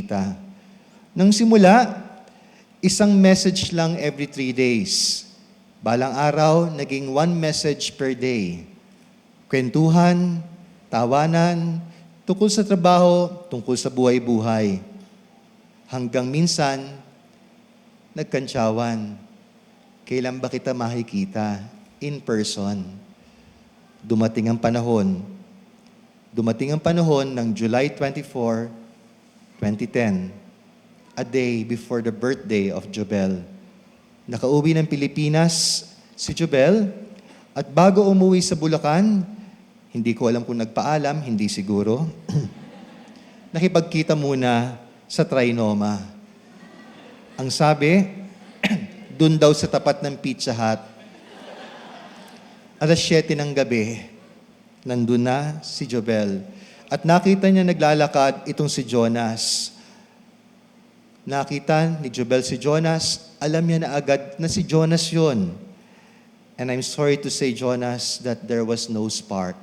makikita. Nang simula, isang message lang every 3 days. Balang araw, naging 1 message per day. Kwentuhan, tawanan, tungkol sa trabaho, tungkol sa buhay-buhay. Hanggang minsan, nagkantsawan. Kailan ba kita makikita in person? Dumating ang panahon ng July 24, 2010, a day before the birthday of Jobel. Nakauwi ng Pilipinas si Jobel at bago umuwi sa Bulacan, hindi ko alam kung nagpaalam, hindi siguro, nakipagkita muna sa Trinoma. Ang sabi, dun daw sa tapat ng Pizza Hut, alas 7 ng gabi, nandun na si Jobel. At nakita niya naglalakad itong si Jonas. Nakita ni Jobel si Jonas, alam niya na agad na si Jonas yon. And I'm sorry to say, Jonas, that there was no spark.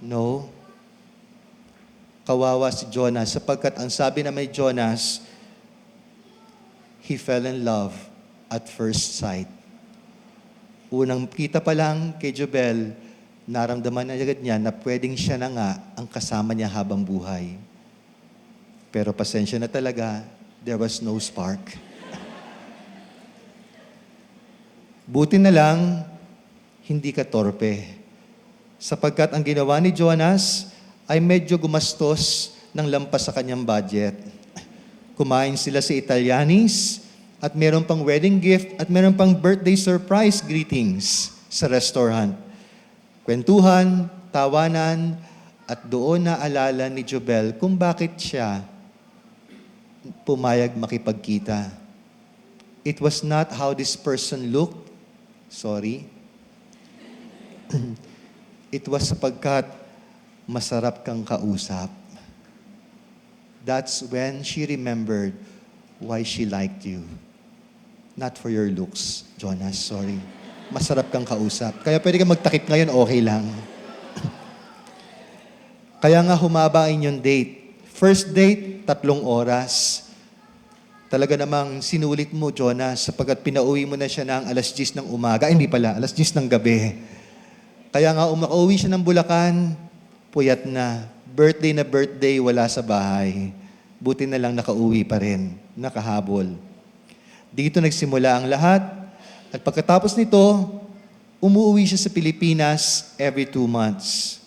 No. Kawawa si Jonas sapagkat ang sabi na may Jonas, he fell in love at first sight. Unang kita pa lang kay Jobel, naramdaman na agad niya na pwedeng siya na nga ang kasama niya habang buhay. Pero pasensya na talaga, there was no spark. Buti na lang, hindi ka torpe. Sapagkat ang ginawa ni Jonas ay medyo gumastos ng lampas sa kanyang budget. Kumain sila sa Italianis at meron pang wedding gift at meron pang birthday surprise greetings sa restaurant. Kwentuhan, tawanan, at doon naalala ni Jobel kung bakit siya pumayag makipagkita. It was not how this person looked. Sorry. It was sapagkat masarap kang kausap. That's when she remembered why she liked you. Not for your looks, Jonas, sorry. Masarap kang kausap. Kaya pwede kang magtakip ngayon, okay lang. Kaya nga humaba ang inyong date. First date, 3 oras. Talaga namang sinulit mo, Jonas, sapagkat pinauwi mo na siya ng alas 10 ng umaga. Ay, hindi pala, alas 10 ng gabi. Kaya nga, umakauwi siya ng Bulacan, puyat na. Birthday, wala sa bahay. Buti na lang nakauwi pa rin, nakahabol. Dito nagsimula ang lahat. At pagkatapos nito, umuwi siya sa Pilipinas every 2 months.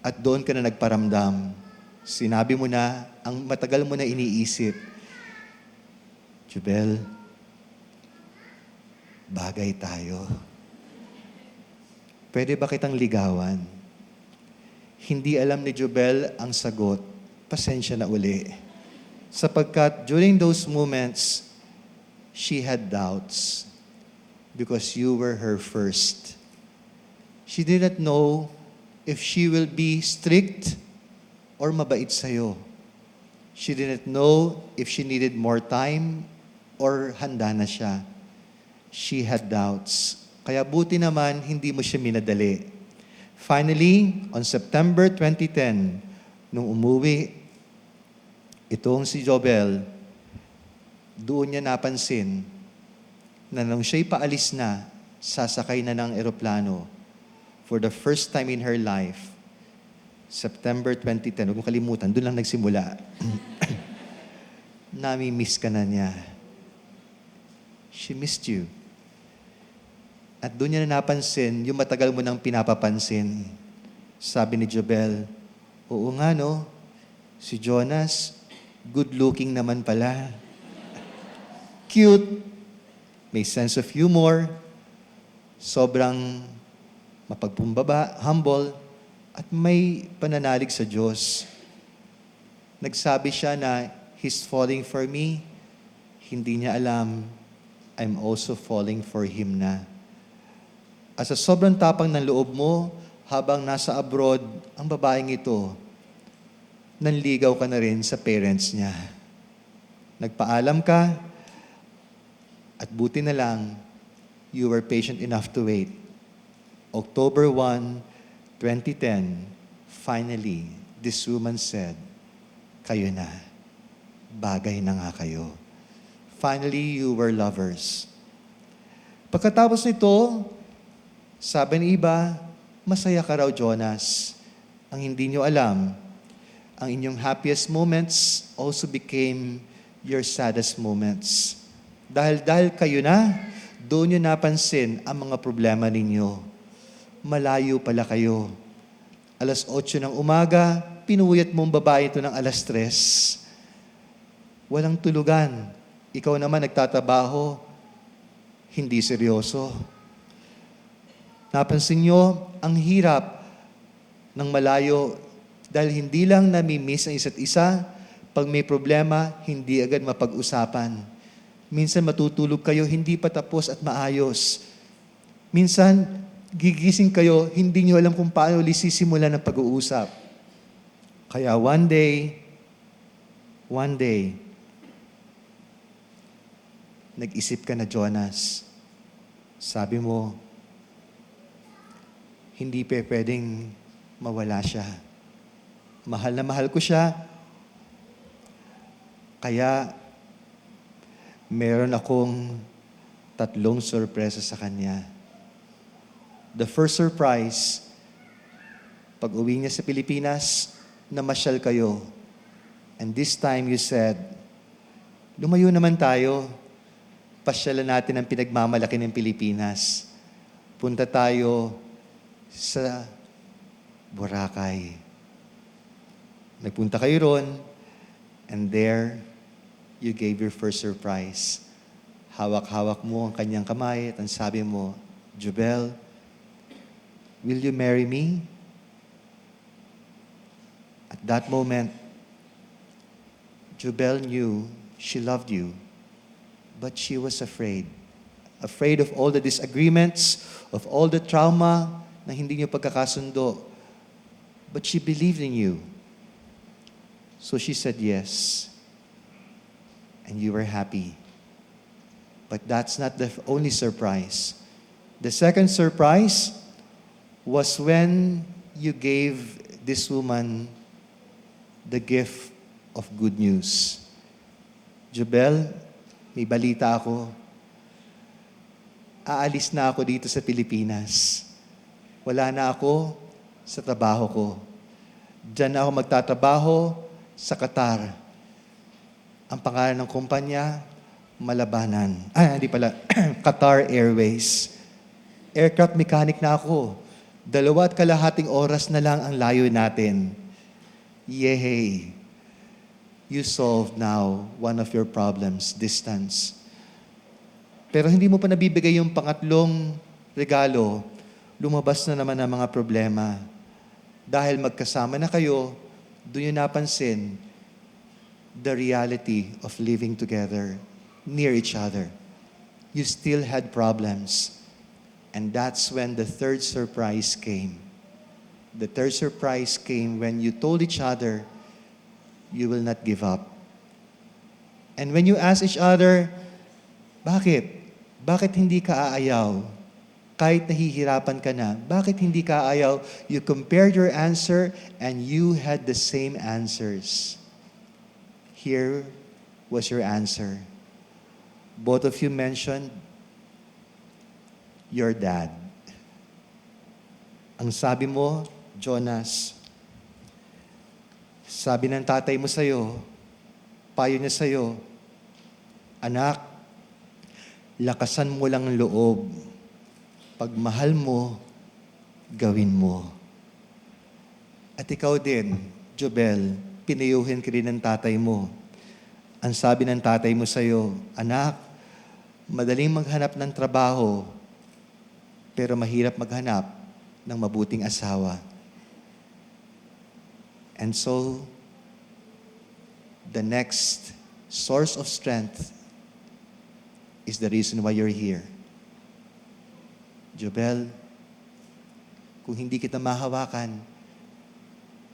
At doon ka na nagparamdam. Sinabi mo na, ang matagal mo na iniisip, Jobel, bagay tayo. Pwede ba kitang ligawan? Hindi alam ni Jobel ang sagot. Pasensya na uli. Sapagkat during those moments, she had doubts because you were her first. She didn't know if she will be strict or mabait sa'yo. She didn't know if she needed more time or handa na siya. She had doubts. Kaya buti naman, hindi mo siya minadali. Finally, on September 2010, nung umuwi, itong si Jobel, doon niya napansin na nung siya'y paalis na, sasakay na ng eroplano for the first time in her life, September 2010, huwag mo kalimutan, doon lang nagsimula. Nami-miss ka na niya. She missed you. At doon niya na napansin, yung matagal mo nang pinapapansin. Sabi ni Jobel, oo nga no, si Jonas, good-looking naman pala. Cute, may sense of humor, sobrang mapagpumbaba, humble, at may pananalig sa Diyos. Nagsabi siya na, He's falling for me. Hindi niya alam, I'm also falling for Him na. At sa sobrang tapang ng loob mo, habang nasa abroad, ang babaeng ito, nanligaw ka na rin sa parents niya. Nagpaalam ka, at buti na lang, you were patient enough to wait. October 1, 2010, finally, this woman said, kayo na. Bagay na nga kayo. Finally, you were lovers. Pagkatapos nito, sabi ng iba, masaya ka raw, Jonas. Ang hindi nyo alam, ang inyong happiest moments also became your saddest moments. Dahil kayo na, doon nyo napansin ang mga problema ninyo. Malayo pala kayo. Alas 8 ng umaga, pinuyat mong babae ito ng alas 3. Walang tulugan. Ikaw naman nagtatrabaho, hindi seryoso. Napansin nyo, ang hirap ng malayo dahil hindi lang nami-miss ang isa't isa, pag may problema, hindi agad mapag-usapan. Minsan matutulog kayo, hindi pa tapos at maayos. Minsan, gigising kayo, hindi nyo alam kung paano ulit sisimulan ang pag-uusap. Kaya one day, nag-isip ka na, Jonas. Sabi mo, hindi pwedeng mawala siya. Mahal na mahal ko siya. Kaya, meron akong 3 sorpresa sa kanya. The first surprise, pag uwi niya sa Pilipinas, namasyal kayo. And this time you said, lumayo naman tayo. Pasyalan natin ang pinagmamalaki ng Pilipinas. Punta tayo sa Boracay. Nagpunta kayo ron, and there, you gave your first surprise. Hawak-hawak mo ang kanyang kamay at ang sabi mo, Jubel, will you marry me? At that moment, Jubel knew she loved you, but she was afraid. Afraid of all the disagreements, of all the trauma na hindi niyo pagkakasundo. But she believed in you. So she said yes. And you were happy. But that's not the only surprise. The second surprise was when you gave this woman the gift of good news. Jubel, may balita ako. Aalis na ako dito sa Pilipinas. Wala na ako sa trabaho ko. Diyan na ako magtatrabaho sa Qatar. Ang pangalan ng kumpanya, Malabanan. Hindi pala. Qatar Airways. Aircraft mechanic na ako. 2.5 oras na lang ang layo natin. Yay! You solved now one of your problems, distance. Pero hindi mo pa nabibigay yung pangatlong regalo, lumabas na naman ang mga problema. Dahil magkasama na kayo, doon yung napansin the reality of living together near each other. You still had problems. And that's when the third surprise came. The third surprise came when you told each other you will not give up. And when you asked each other, bakit? Bakit hindi ka aayaw? Kahit nahihirapan ka na, bakit hindi ka aayaw? You compared your answer and you had the same answers. Here was your answer. Both of you mentioned your dad. Ang sabi mo, Jonas, sabi ng tatay mo sa'yo, payo niya sa'yo, anak, lakasan mo lang ang loob. Pag mahal mo, gawin mo. At ikaw din, Jubel, pinayuhin ka rin ng tatay mo. Ang sabi ng tatay mo sa'yo, anak, madaling maghanap ng trabaho, pero mahirap maghanap ng mabuting asawa. And so, the next source of strength is the reason why you're here. Jubel, kung hindi kita mahawakan,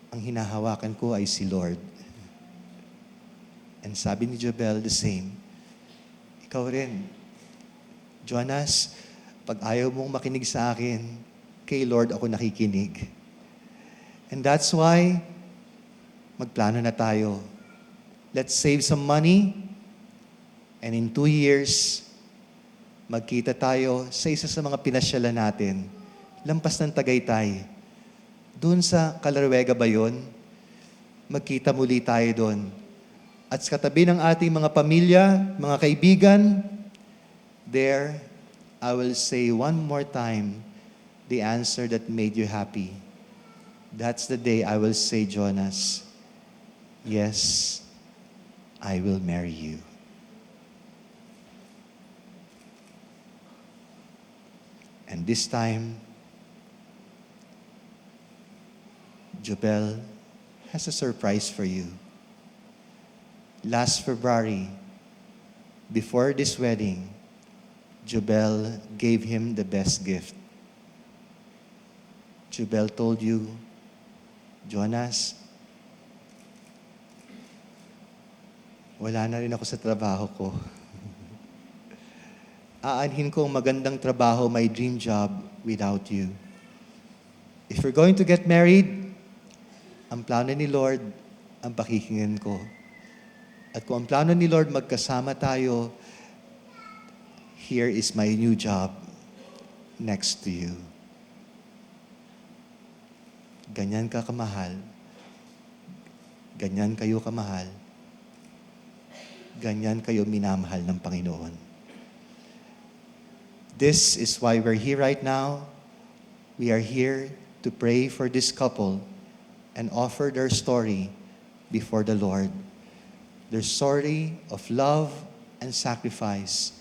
ang hinahawakan ko ay si Lord. And sabi ni Jubel the same. Ikaw rin, Jonas, pag ayaw mong makinig sa akin, kay Lord ako nakikinig. And that's why, magplano na tayo. let's save some money, and in 2 years, magkita tayo sa isa sa mga pinasyalan natin, lampas ng Tagaytay. Doon sa Calaruega ba yun? Magkita muli tayo doon. At sa katabi ng ating mga pamilya, mga kaibigan, there, I will say one more time the answer that made you happy. That's the day I will say, Jonas, yes, I will marry you. And this time, Jobel has a surprise for you. Last February, before this wedding, Jobel gave him the best gift. Jobel told you, Jonas, wala na rin ako sa trabaho ko. Aanhin ko ang magandang trabaho, my dream job, without you. If we're going to get married, ang plano ni Lord, ang pakikinggan ko. At kung ang plano ni Lord, magkasama tayo, here is my new job next to you. Ganyan ka kamahal. Ganyan kayo kamahal. Ganyan kayo minamahal ng Panginoon. This is why we're here right now. We are here to pray for this couple and offer their story before the Lord. Their story of love and sacrifice